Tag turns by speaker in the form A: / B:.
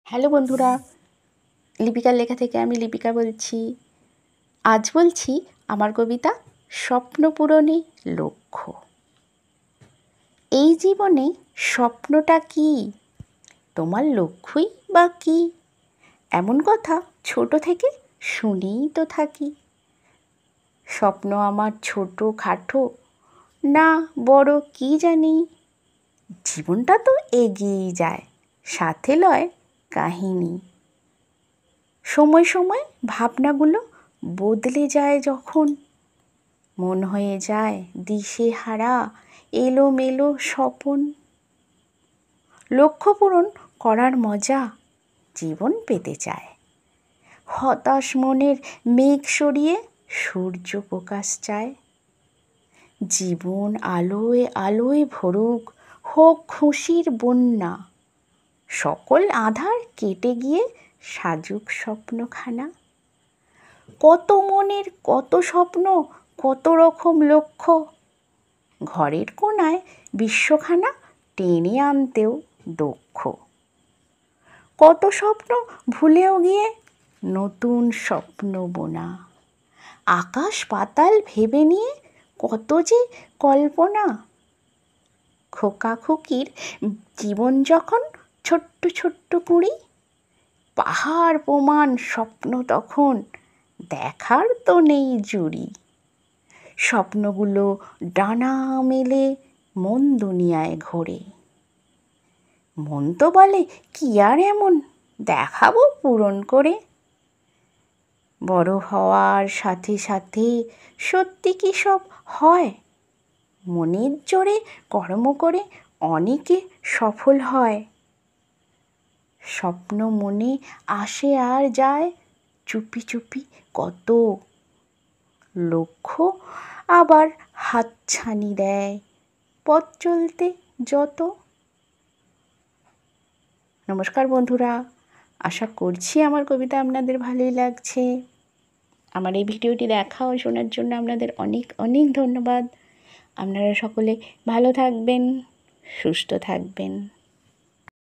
A: Hello বন্ধুরা, লিপিকার লেখা থেকে আমি লিপিকা বলছি। আজ বলছি আমার কবিতা স্বপ্ন পূরণে লক্ষ্য। এই জীবনে স্বপ্নটা কি, তোমার লক্ষ্যই বা কি? এমন কথা ছোট থেকে শুনেই তো থাকি। স্বপ্ন আমার ছোট খাটো না বড় কি জানি, জীবনটা তো এগিয়েই যায়, সাথে লয় কাহিনী। সময় সময় ভাবনাগুলো বদলে যায় যখন, মন হয়ে যায় দিশেহারা এলোমেলো স্বপন। লক্ষ্য পূরণ করার মজা জীবন পেতে চায়, হতাশ মনের মেঘ সরিয়ে সূর্য প্রকাশ চায়। জীবন আলোয় আলোয় ভরুক, হোক খুশির বন্যা, সকল আঁধার কেটে গিয়ে সাজুক স্বপ্নখানা। কত মনের কত স্বপ্ন, কত রকম লক্ষ্য, ঘরের কোণায় বিশ্বখানা টেনে আনতেও দক্ষ। কত স্বপ্ন ভুলেও গিয়ে নতুন স্বপ্ন বোনা, আকাশ পাতাল ভেবে নিয়ে কত যে কল্পনা। খোকা খুকির জীবন যখন ছোট্ট ছোট্ট কুঁড়ি, পাহাড় প্রমাণ স্বপ্ন তখন দেখার তো নেই জুড়ি। স্বপ্নগুলো ডানা মেলে মন দুনিয়ায় ঘোরে, মন তো বলে কি আর এমন দেখাবো পূরণ করে। বড় হওয়ার সাথে সাথে সত্যি কি সব হয়, মনের জোরে কর্ম করে অনেকে সফল হয়। স্বপ্ন মনে আসে আর যায় চুপি চুপি কত, লক্ষ্য আবার হাতছানি দেয় পথ চলতে যত। নমস্কার বন্ধুরা, আশা করছি আমার কবিতা আপনাদের ভালোই লাগছে। আমার এই ভিডিওটি দেখা ও শোনার জন্য আপনাদের অনেক অনেক ধন্যবাদ। আপনারা সকলে ভালো থাকবেন, সুস্থ থাকবেন।